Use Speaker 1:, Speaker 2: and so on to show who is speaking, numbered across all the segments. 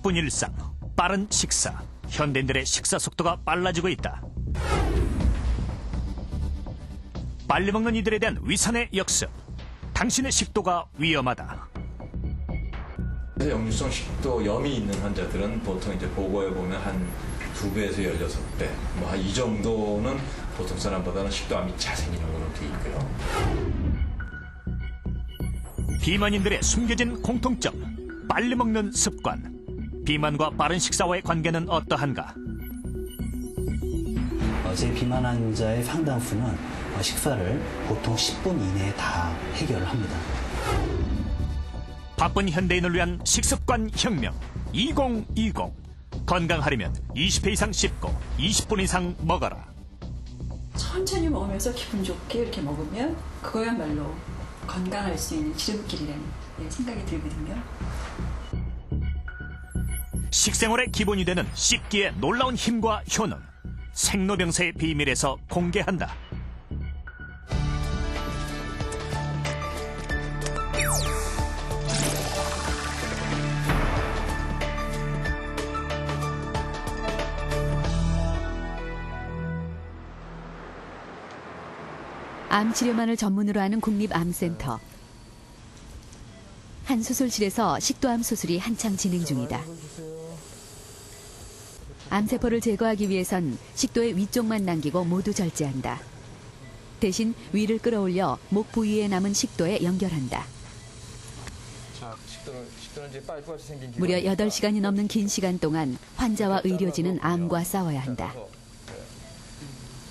Speaker 1: 바쁜 일상, 빠른 식사, 현대인들의 식사 속도가 빨라지고 있다. 빨리 먹는 이들에 대한 위산의 역습. 당신의 식도가 위험하다.
Speaker 2: 역류성 식도염이 있는 환자들은 보통 이제 보고해 보면 한 2배에서 16배, 뭐 한 이 정도는 보통 사람보다는 식도암이 잘 생기는 걸로 돼 있고요.
Speaker 1: 비만인들의 숨겨진 공통점, 빨리 먹는 습관. 비만과 빠른 식사와의 관계는 어떠한가?
Speaker 3: 제 비만 환자의 상당수는 식사를 보통 10분 이내에 다 해결을 합니다.
Speaker 1: 바쁜 현대인을 위한 식습관 혁명 2020. 건강하려면 20회 이상 씹고 20분 이상 먹어라.
Speaker 4: 천천히 먹으면서 기분 좋게 이렇게 먹으면 그거야말로 건강할 수 있는 지름길이라는 생각이 들거든요.
Speaker 1: 식생활의 기본이 되는 씹기의 놀라운 힘과 효능. 생로병사의 비밀에서 공개한다.
Speaker 5: 암 치료만을 전문으로 하는 국립암센터. 한 수술실에서 식도암 수술이 한창 진행 중이다. 암세포를 제거하기 위해선 식도의 위쪽만 남기고 모두 절제한다. 대신 위를 끌어올려 목 부위에 남은 식도에 연결한다. 무려 8시간이 넘는 긴 시간 동안 환자와 의료진은 암과 싸워야 한다.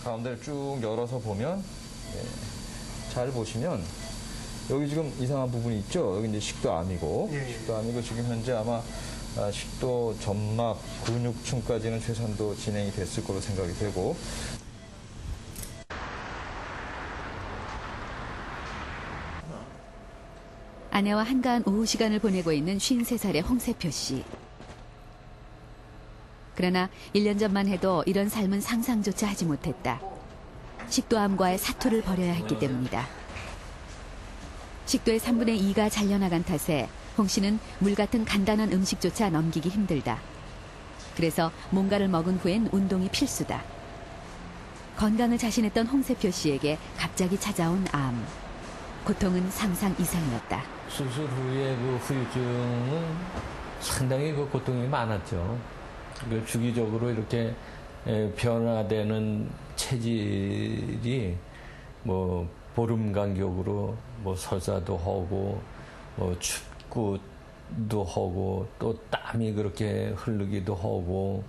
Speaker 6: 가운데를 쭉 열어서 보면 잘 보시면 여기 지금 이상한 부분이 있죠. 여기 이제 식도암이고 식도암이고 지금 현재 아마 식도 점막 근육층까지는 최선도 진행이 됐을 거로 생각이 되고.
Speaker 5: 아내와 한가한 오후 시간을 보내고 있는 53살의 홍세표 씨. 그러나 1년 전만 해도 이런 삶은 상상조차 하지 못했다. 식도암과의 사투를 벌여야 했기 때문이다. 식도의 3분의 2가 잘려나간 탓에 홍 씨는 물 같은 간단한 음식조차 넘기기 힘들다. 그래서 뭔가를 먹은 후엔 운동이 필수다. 건강을 자신했던 홍세표 씨에게 갑자기 찾아온 암. 고통은 상상 이상이었다.
Speaker 7: 수술 후에 그 후유증은 상당히 그 고통이 많았죠. 주기적으로 이렇게 변화되는 체질이 뭐 보름 간격으로 뭐 설사도 하고 뭐 춥기도 하고 또 땀이 그렇게 흐르기도 하고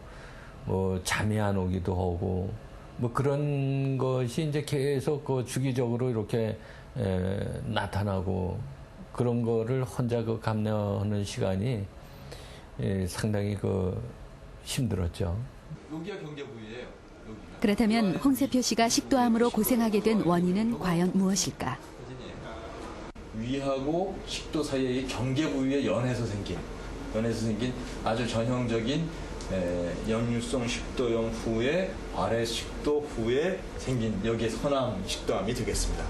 Speaker 7: 뭐 잠이 안 오기도 하고 뭐 그런 것이 이제 계속 그 주기적으로 이렇게 나타나고 그런 거를 혼자 그 감내하는 시간이 상당히 그 힘들었죠.
Speaker 2: 여기가 경계 부위예요.
Speaker 5: 그렇다면 홍세표 씨가 식도암으로 고생하게 된 원인은 과연 무엇일까?
Speaker 2: 위하고 식도 사이의 경계 부위에 연해서 생긴 아주 전형적인 역류성 식도염 후에 아래 식도 후에 생긴 여기에 선암 식도암이 되겠습니다.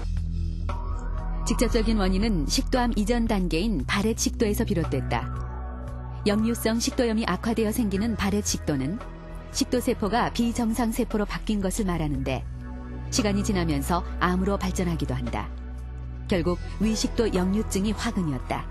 Speaker 5: 직접적인 원인은 식도암 이전 단계인 발해 식도에서 비롯됐다. 역류성 식도염이 악화되어 생기는 발해 식도는 식도세포가 비정상 세포로 바뀐 것을 말하는데 시간이 지나면서 암으로 발전하기도 한다. 결국 위식도 역류증이 화근이었다.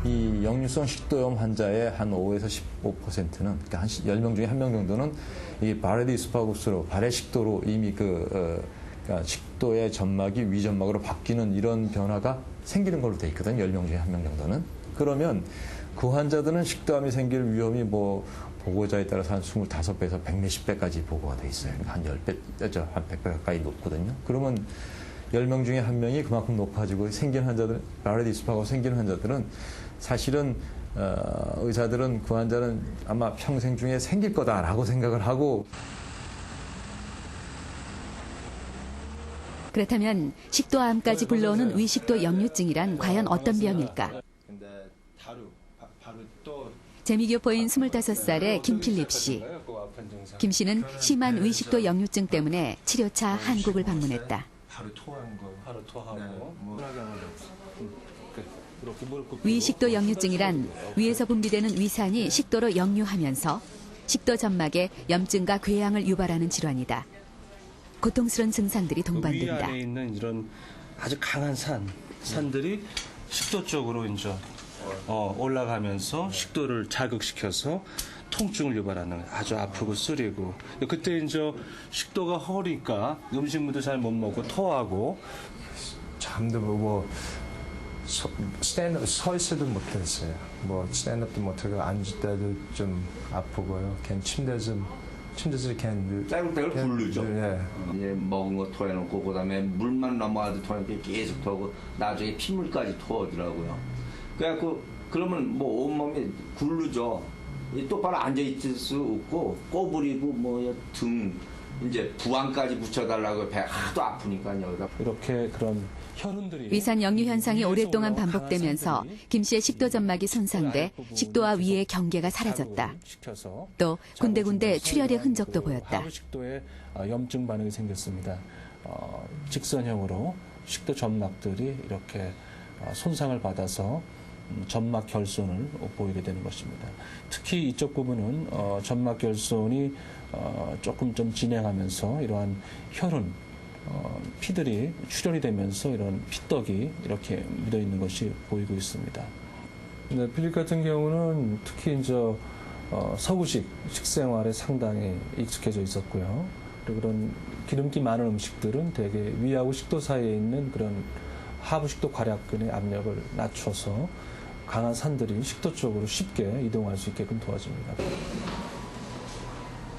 Speaker 2: 이 역류성 식도염 환자의 한 5에서 15%는 그러니까 한 10명 중에 1명 정도는 이 바레드 이스파구스로 발해 식도로 이미 그러니까 식도의 점막이 위점막으로 바뀌는 이런 변화가 생기는 걸로 돼 있거든요. 10명 중에 1명 정도는. 그러면 그 환자들은 식도암이 생길 위험이 뭐 보고자에 따라서 한 25배에서 100몇십 배까지 보고가 돼 있어요. 그러니까 한 10배, 한 100배 가까이 높거든요. 그러면 10명 중에 1명이 그만큼 높아지고 생긴 환자들, 바레드 이스파구스 생긴 환자들은 사실은 의사들은 그 환자는 아마 평생 중에 생길 거다라고 생각을 하고.
Speaker 5: 그렇다면 식도암까지 불러오는 위식도 역류증이란 과연 어떤 병일까? 재미교포인 25살의 김필립 씨. 김 씨는 심한 위식도 역류증 때문에 치료차 한국을 방문했다.
Speaker 6: 하루 토한 거. 하루 토하고.
Speaker 5: 위식도 역류증이란 위에서 분비되는 위산이 식도로 역류하면서 식도 점막에 염증과 궤양을 유발하는 질환이다. 고통스러운 증상들이
Speaker 8: 위
Speaker 5: 동반된다.
Speaker 8: 안에 있는 이런 아주 강한 산들이 식도 쪽으로 이제 올라가면서 식도를 자극시켜서 통증을 유발하는 아주 아프고 쓰리고 그때 이제 식도가 허리니까 음식물도 잘 못 먹고 토하고
Speaker 9: 잠도 서 있어도 못했어요. 스탠드업도 못하고 앉을 때도 좀 아프고요. 그냥 침대에서 그냥
Speaker 10: 떼굴떼굴 굴르죠.
Speaker 9: 예.
Speaker 10: 이제 먹은 거 토해놓고 그다음에 물만 넘어가도 토해놓고 계속 토하고 나중에 핏물까지 토하더라고요. 그래갖고 그러면 온몸이 굴르죠. 똑바로 앉아있을 수 없고 꼬부리고 등 이제 부항까지 붙여달라고 배 하도 아프니까요.
Speaker 8: 이렇게 그런 혈흔들이
Speaker 5: 위산 역류 현상이 오랫동안 반복되면서 김 씨의 식도 점막이 손상돼 식도와 위의 경계가 사라졌다. 또 군데군데 출혈의 흔적도 보였다.
Speaker 8: 식도에 염증 반응이 생겼습니다. 직선형으로 식도 점막들이 이렇게 손상을 받아서 점막 결손을 보이게 되는 것입니다. 특히 이쪽 부분은 점막 결손이 조금 좀 진행하면서 이러한 혈흔, 피들이 출혈이 되면서 이런 피떡이 이렇게 묻어 있는 것이 보이고 있습니다. 네, 필립 같은 경우는 특히 이제 서구식 식생활에 상당히 익숙해져 있었고요. 그리고 그런 기름기 많은 음식들은 대개 위하고 식도 사이에 있는 그런 하부 식도 괄약근의 압력을 낮춰서 강한 산들이 식도 쪽으로 쉽게 이동할 수 있게끔 도와줍니다.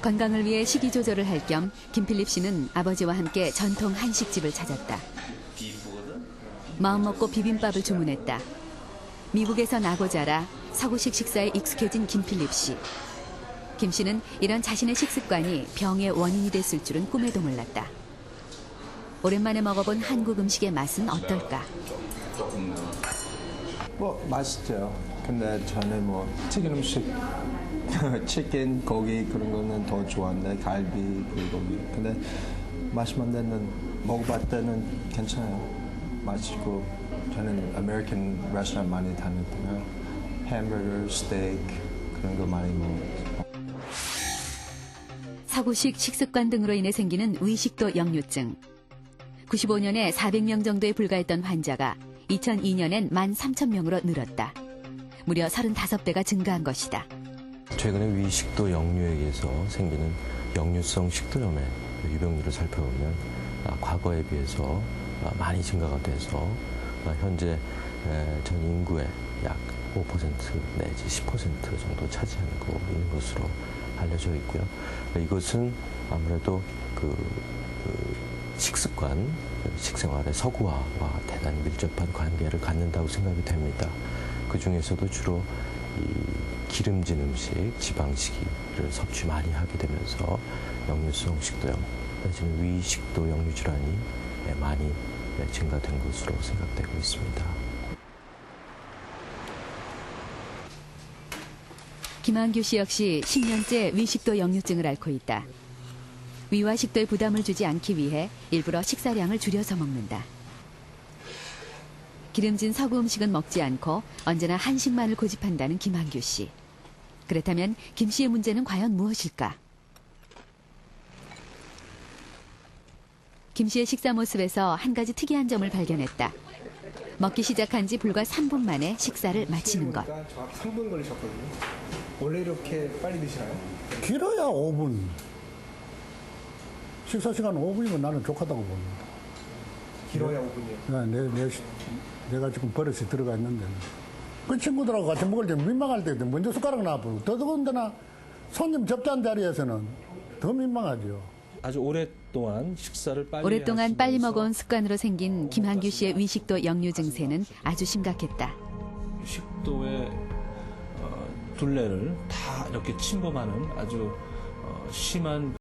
Speaker 5: 건강을 위해 식이 조절을 할 겸 김필립 씨는 아버지와 함께 전통 한식집을 찾았다. 마음먹고 비빔밥을 주문했다. 미국에서 나고 자라 서구식 식사에 익숙해진 김필립 씨. 김 씨는 이런 자신의 식습관이 병의 원인이 됐을 줄은 꿈에도 몰랐다. 오랜만에 먹어본 한국 음식의 맛은 어떨까?
Speaker 9: 맛있죠. 근데 저는 튀긴 음식, 치킨, 고기 그런 거는 더 좋아하는데 갈비, 불고기. 근데 맛있는 데는 먹어봤을 때는 괜찮아요. 맛있고 저는 아메리칸 레스토랑 많이 다니고요. 햄버거, 스테이크 그런 거 많이 먹어요.
Speaker 5: 서구식 식습관 등으로 인해 생기는 위식도 역류증. 95년에 400명 정도에 불과했던 환자가 2002년엔 13,000명으로 늘었다. 무려 35배가 증가한 것이다.
Speaker 11: 최근에 위식도 역류에 의해서 생기는 역류성 식도염의 유병률을 살펴보면 과거에 비해서 많이 증가가 돼서 현재 전 인구의 약 5% 내지 10% 정도 차지하고 있는 것으로 알려져 있고요. 이것은 아무래도 식습관, 식생활의 서구화와 대단히 밀접한 관계를 갖는다고 생각이 됩니다. 그 중에서도 주로 이 기름진 음식, 지방식을 섭취 많이 하게 되면서 역류성 식도염, 내지는 위식도 역류 질환이 많이 증가된 것으로 생각되고 있습니다.
Speaker 5: 김한규 씨 역시 10년째 위식도 역류증을 앓고 있다. 위와 식도에 부담을 주지 않기 위해 일부러 식사량을 줄여서 먹는다. 기름진 서구 음식은 먹지 않고 언제나 한식만을 고집한다는 김한규 씨. 그렇다면 김 씨의 문제는 과연 무엇일까? 김 씨의 식사 모습에서 한 가지 특이한 점을 발견했다. 먹기 시작한 지 불과 3분 만에 식사를 마치는 것.
Speaker 12: 3분 걸리셨거든요. 원래 이렇게 빨리 드시나요?
Speaker 13: 길어야 5분. 식사 시간 5분이면 나는 족하다고 봅니다.
Speaker 12: 길어야 5분이요?
Speaker 13: 내가 지금 버릇이 들어가 있는데. 그 친구들하고 같이 먹을 때 민망할 때 먼저 숟가락 놔버리고 더더군다나 손님 접대한 자리에서는 더 민망하죠.
Speaker 8: 아주 오랫동안 식사를
Speaker 5: 빨리 먹어온 습관으로 생긴 김한규 씨의 위식도 역류 증세는 아주 심각했다.
Speaker 8: 식도의 둘레를 다 이렇게 침범하는 아주 심한